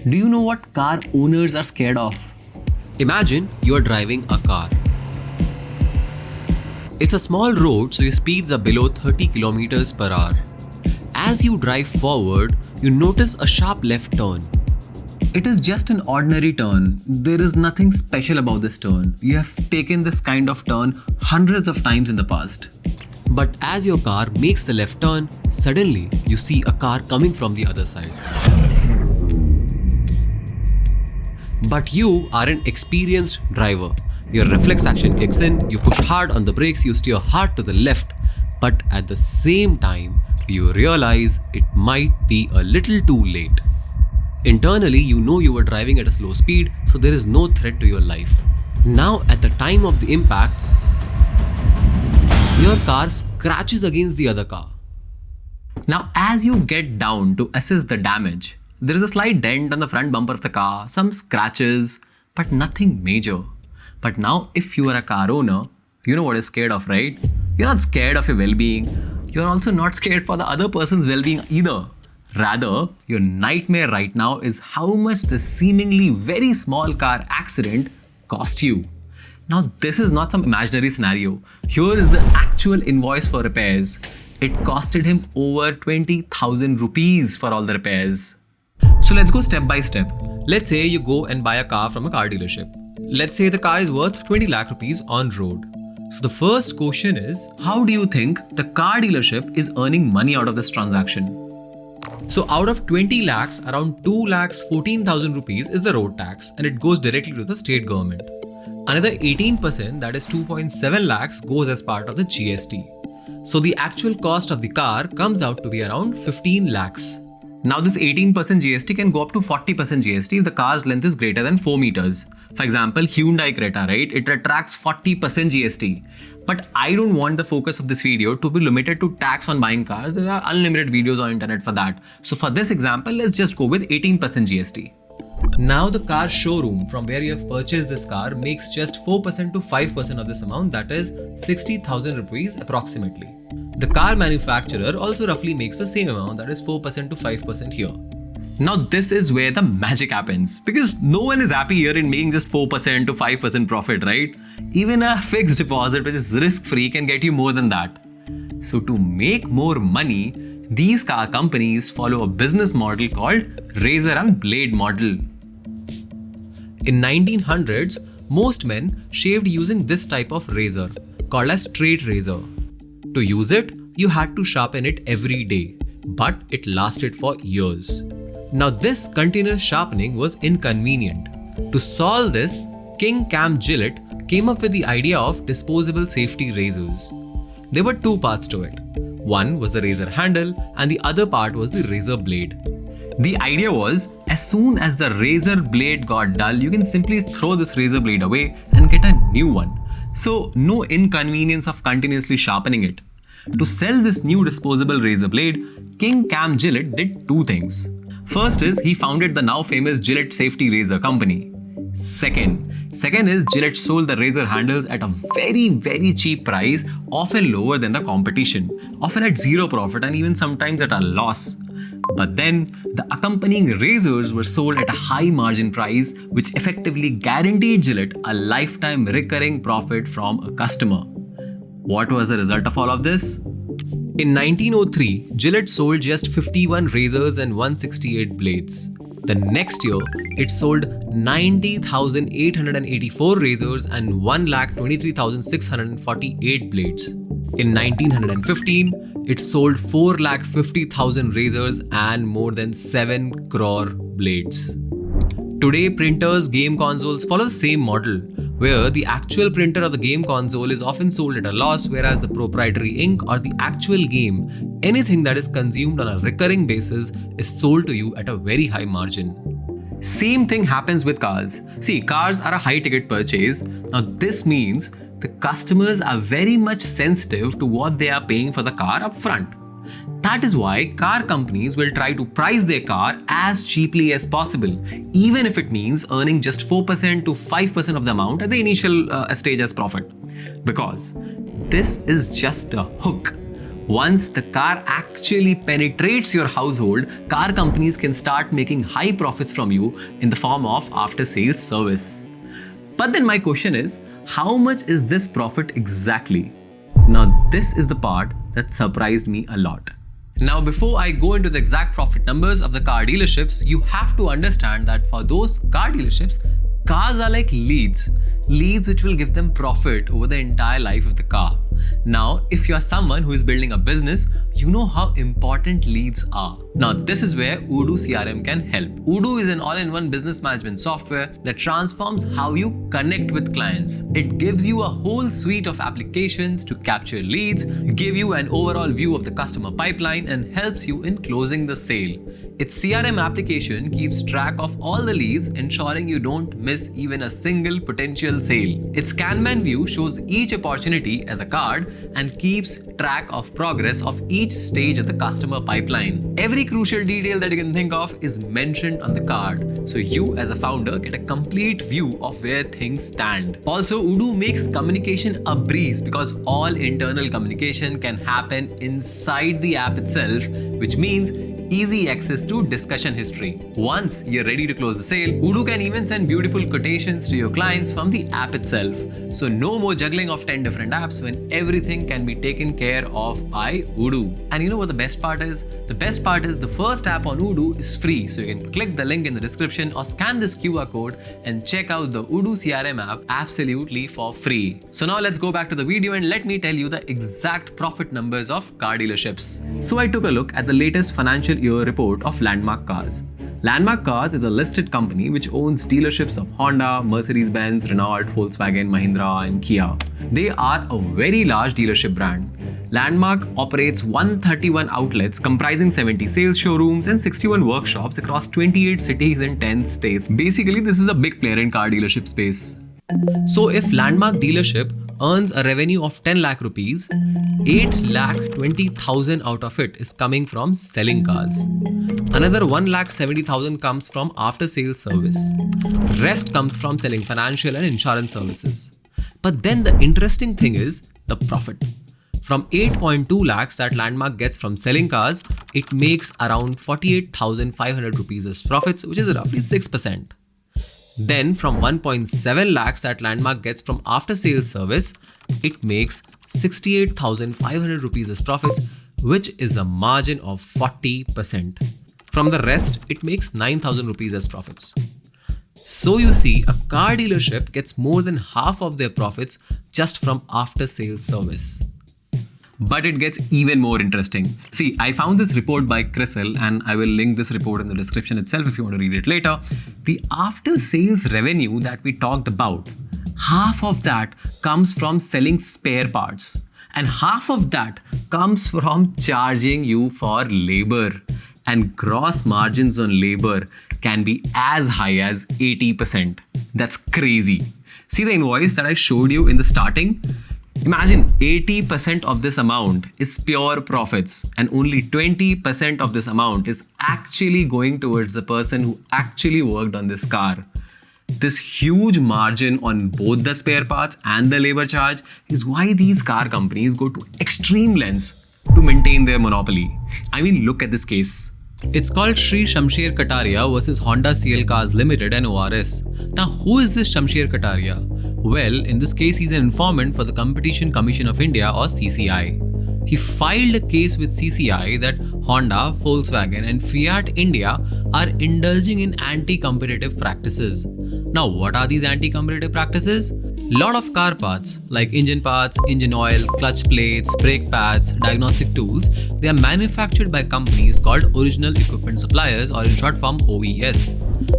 Do you know what car owners are scared of? Imagine you're driving a car. It's a small road, so your speeds are below 30 kilometers per hour. As you drive forward, you notice a sharp left turn. It is just an ordinary turn. There is nothing special about this turn. You have taken this kind of turn hundreds of times in the past. But as your car makes the left turn, suddenly you see a car coming from the other side. But you are an experienced driver. Your reflex action kicks in, you push hard on the brakes, you steer hard to the left. But at the same time, you realize it might be a little too late. Internally, you know you were driving at a slow speed, so there is no threat to your life. Now, at the time of the impact, your car scratches against the other car. Now, as you get down to assess the damage, there is a slight dent on the front bumper of the car, some scratches, but nothing major. But now, if you are a car owner, you know what you're scared of, right? You're not scared of your well-being. You're also not scared for the other person's well-being either. Rather, your nightmare right now is how much the seemingly very small car accident cost you. Now, this is not some imaginary scenario. Here is the actual invoice for repairs. It costed him over 20,000 rupees for all the repairs. So let's go step by step. Let's say you go and buy a car from a car dealership. Let's say the car is worth 20 lakh rupees on road. So the first question is, how do you think the car dealership is earning money out of this transaction? So out of 20 lakhs, around 2 lakhs 14,000 rupees is the road tax, and it goes directly to the state government. Another 18%, that is 2.7 lakhs, goes as part of the GST. So the actual cost of the car comes out to be around 15 lakhs. Now this 18% GST can go up to 40% GST if the car's length is greater than 4 meters. For example, Hyundai Creta, right? It attracts 40% GST. But I don't want the focus of this video to be limited to tax on buying cars. There are unlimited videos on internet for that. So for this example, let's just go with 18% GST. Now the car showroom from where you have purchased this car makes just 4% to 5% of this amount, that is 60,000 rupees approximately. The car manufacturer also roughly makes the same amount, that is 4% to 5% here. Now this is where the magic happens, because no one is happy here in making just 4% to 5% profit, right? Even a fixed deposit which is risk-free can get you more than that. So to make more money, these car companies follow a business model called Razer and Blade Model. In 1900s, most men shaved using this type of razor, called as straight razor. To use it, you had to sharpen it every day, but it lasted for years. Now this continuous sharpening was inconvenient. To solve this, King Cam Gillette came up with the idea of disposable safety razors. There were two parts to it. One was the razor handle and the other part was the razor blade. The idea was, as soon as the razor blade got dull, you can simply throw this razor blade away and get a new one. So no inconvenience of continuously sharpening it. To sell this new disposable razor blade, King Cam Gillette did two things. First is he founded the now famous Gillette Safety Razor Company. Second is Gillette sold the razor handles at a very cheap price, often lower than the competition, often at zero profit and even sometimes at a loss. But then the accompanying razors were sold at a high margin price, which effectively guaranteed Gillette a lifetime recurring profit from a customer. What was the result of all of this? In 1903, Gillette sold just 51 razors and 168 blades. The next year, it sold 90,884 razors and 1,23,648 blades. In 1915, it sold 4,50,000 razors and more than 7 crore blades. Today, printers, game consoles follow the same model, where the actual printer of the game console is often sold at a loss, whereas the proprietary ink or the actual game, anything that is consumed on a recurring basis, is sold to you at a very high margin. Same thing happens with cars. See, cars are a high ticket purchase. Now this means the customers are very much sensitive to what they are paying for the car up front. That is why car companies will try to price their car as cheaply as possible, even if it means earning just 4% to 5% of the amount at the initial stage as profit. Because this is just a hook. Once the car actually penetrates your household, car companies can start making high profits from you in the form of after-sales service. But then my question is, how much is this profit exactly? Now this is the part that surprised me a lot. Now before I go into the exact profit numbers of the car dealerships, you have to understand that for those car dealerships, cars are like leads which will give them profit over the entire life of the car. Now, if you're someone who is building a business, you know how important leads are. Now, this is where Odoo CRM can help. Odoo is an all-in-one business management software that transforms how you connect with clients. It gives you a whole suite of applications to capture leads, give you an overall view of the customer pipeline, and helps you in closing the sale. Its CRM application keeps track of all the leads, ensuring you don't miss even a single potential sale. Its Kanban view shows each opportunity as a card and keeps track of progress of each stage of the customer pipeline. Every crucial detail that you can think of is mentioned on the card, so you as a founder get a complete view of where things stand. Also, Odoo makes communication a breeze because all internal communication can happen inside the app itself, which means easy access to discussion history. Once you're ready to close the sale, Odoo can even send beautiful quotations to your clients from the app itself. So no more juggling of 10 different apps when everything can be taken care of by Odoo. And you know what the best part is? The best part is the first app on Odoo is free, so you can click the link in the description or scan this QR code and check out the Odoo CRM app absolutely for free. So now let's go back to the video and let me tell you the exact profit numbers of car dealerships. So I took a look at the latest financial year report of Landmark Cars. Landmark Cars is a listed company which owns dealerships of Honda, Mercedes-Benz, Renault, Volkswagen, Mahindra and Kia. They are a very large dealership brand. Landmark operates 131 outlets comprising 70 sales showrooms and 61 workshops across 28 cities and 10 states. Basically, this is a big player in car dealership space. So if Landmark dealership earns a revenue of 10 lakh rupees, 8,20,000 out of it is coming from selling cars. Another 1,70,000 comes from after sales service. Rest comes from selling financial and insurance services. But then the interesting thing is the profit. From 8.2 lakhs that Landmark gets from selling cars, it makes around 48,500 rupees as profits, which is roughly 6%. Then from 1.7 lakhs that Landmark gets from after sales service, it makes 68,500 rupees as profits, which is a margin of 40%. From the rest, it makes 9,000 rupees as profits. So you see, a car dealership gets more than half of their profits just from after sales service. But it gets even more interesting. See, I found this report by Crystal and I will link this report in the description itself if you want to read it later. The after sales revenue that we talked about, half of that comes from selling spare parts and half of that comes from charging you for labor. And gross margins on labor can be as high as 80%. That's crazy. See the invoice that I showed you in the starting? Imagine 80% of this amount is pure profits and only 20% of this amount is actually going towards the person who actually worked on this car. This huge margin on both the spare parts and the labor charge is why these car companies go to extreme lengths to maintain their monopoly. I mean, look at this case. It's called Sri Shamsher Kataria versus Honda CL Cars Limited and ORS. Now, who is this Shamsher Kataria? Well, in this case, he's an informant for the Competition Commission of India or CCI. He filed a case with CCI that Honda, Volkswagen and Fiat India are indulging in anti-competitive practices. Now, what are these anti-competitive practices? Lot of car parts like engine parts, engine oil, clutch plates, brake pads, diagnostic tools, they are manufactured by companies called Original Equipment Suppliers or in short form OES.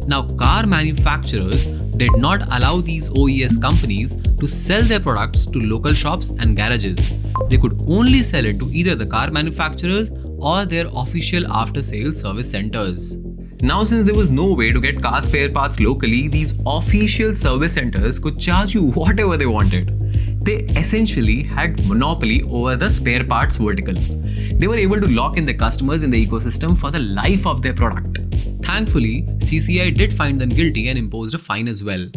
Now, car manufacturers did not allow these OES companies to sell their products to local shops and garages. They could only sell it to either the car manufacturers or their official after-sales service centers. Now, since there was no way to get car spare parts locally, these official service centers could charge you whatever they wanted. They essentially had monopoly over the spare parts vertical. They were able to lock in their customers in the ecosystem for the life of their product. Thankfully, CCI did find them guilty and imposed a fine as well.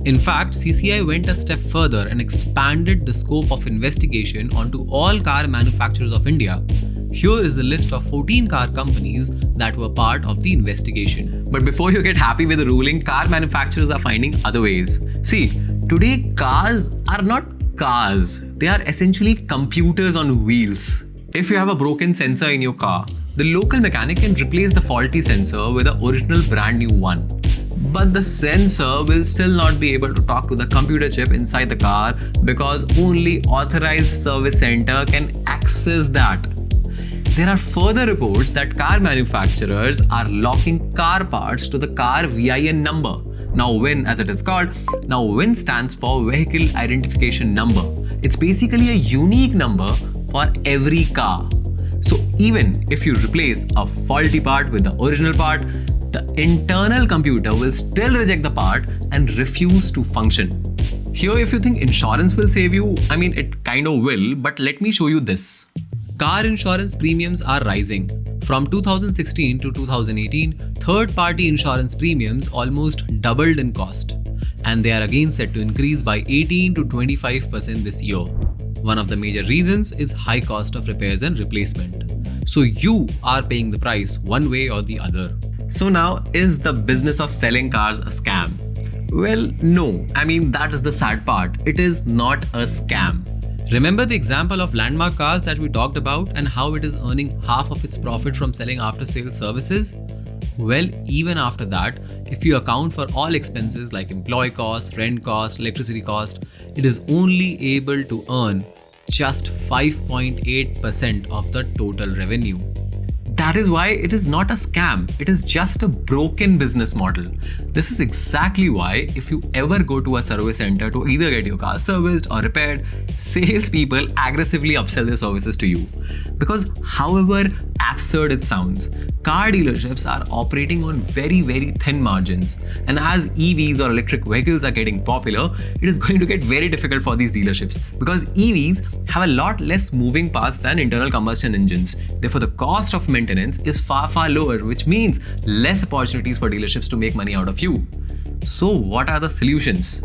In fact, CCI went a step further and expanded the scope of investigation onto all car manufacturers of India. Here is the list of 14 car companies that were part of the investigation. But before you get happy with the ruling, car manufacturers are finding other ways. See, today cars are not cars. They are essentially computers on wheels. If you have a broken sensor in your car, the local mechanic can replace the faulty sensor with the original brand new one. But the sensor will still not be able to talk to the computer chip inside the car because only authorized service center can access that. There are further reports that car manufacturers are locking car parts to the car VIN number. Now VIN, as it is called. Now VIN stands for Vehicle Identification Number. It's basically a unique number for every car. So even if you replace a faulty part with the original part, the internal computer will still reject the part and refuse to function. Here, if you think insurance will save you, it kind of will, but let me show you this. Car insurance premiums are rising. From 2016 to 2018, third-party insurance premiums almost doubled in cost, and they are again set to increase by 18 to 25% this year. One of the major reasons is high cost of repairs and replacement. So you are paying the price one way or the other. So now, is the business of selling cars a scam? Well, no. That is the sad part. It is not a scam. Remember the example of Landmark Cars that we talked about and how it is earning half of its profit from selling after-sales services? Well, even after that, if you account for all expenses like employee costs, rent costs, electricity cost, it is only able to earn just 5.8% of the total revenue. That is why it is not a scam. It is just a broken business model. This is exactly why if you ever go to a service center to either get your car serviced or repaired, salespeople aggressively upsell their services to you. Because however absurd it sounds, car dealerships are operating on very, very thin margins. And as EVs or electric vehicles are getting popular, it is going to get very difficult for these dealerships because EVs have a lot less moving parts than internal combustion engines. Therefore, the cost of maintenance is far, far lower, which means less opportunities for dealerships to make money out of you. So what are the solutions?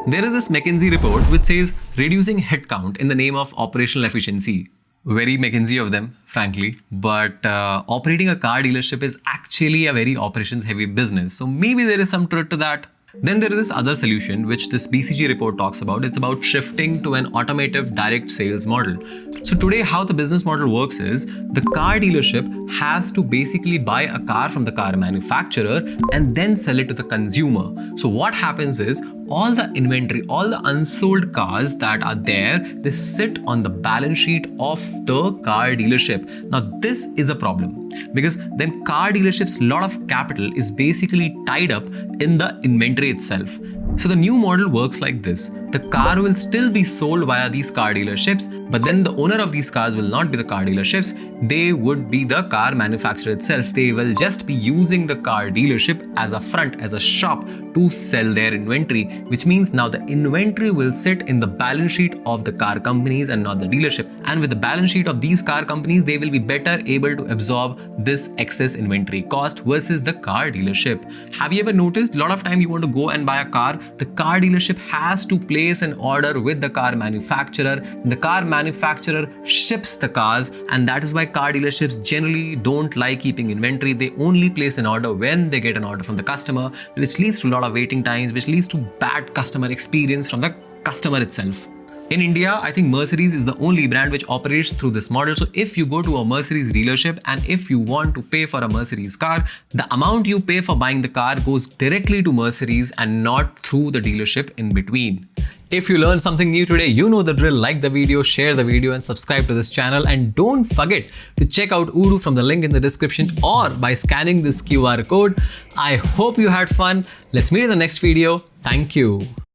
There is this McKinsey report which says reducing headcount in the name of operational efficiency. Very McKinsey of them, frankly. But operating a car dealership is actually a very operations heavy business. So maybe there is some truth to that. Then there is this other solution which this BCG report talks about. It's about shifting to an automotive direct sales model. So today how the business model works is the car dealership has to basically buy a car from the car manufacturer and then sell it to the consumer. So what happens is all the inventory, all the unsold cars that are there, they sit on the balance sheet of the car dealership. Now this is a problem because then car dealerships' lot of capital is basically tied up in the inventory itself. So the new model works like this. The car will still be sold via these car dealerships, but then the owner of these cars will not be the car dealerships. They would be the car manufacturer itself. They will just be using the car dealership as a front, as a shop to sell their inventory, which means now the inventory will sit in the balance sheet of the car companies and not the dealership. And with the balance sheet of these car companies, they will be better able to absorb this excess inventory cost versus the car dealership. Have you ever noticed a lot of time you want to go and buy a car, the car dealership has to place an order with the car manufacturer. The car manufacturer ships the cars, and that is why car dealerships generally don't like keeping inventory. They only place an order when they get an order from the customer, which leads to a lot of waiting times, which leads to bad customer experience from the customer itself. In India, I think Mercedes is the only brand which operates through this model. So if you go to a Mercedes dealership and if you want to pay for a Mercedes car, the amount you pay for buying the car goes directly to Mercedes and not through the dealership in between. If you learned something new today, you know the drill. Like the video, share the video and subscribe to this channel. And don't forget to check out Odoo from the link in the description or by scanning this QR code. I hope you had fun. Let's meet in the next video. Thank you.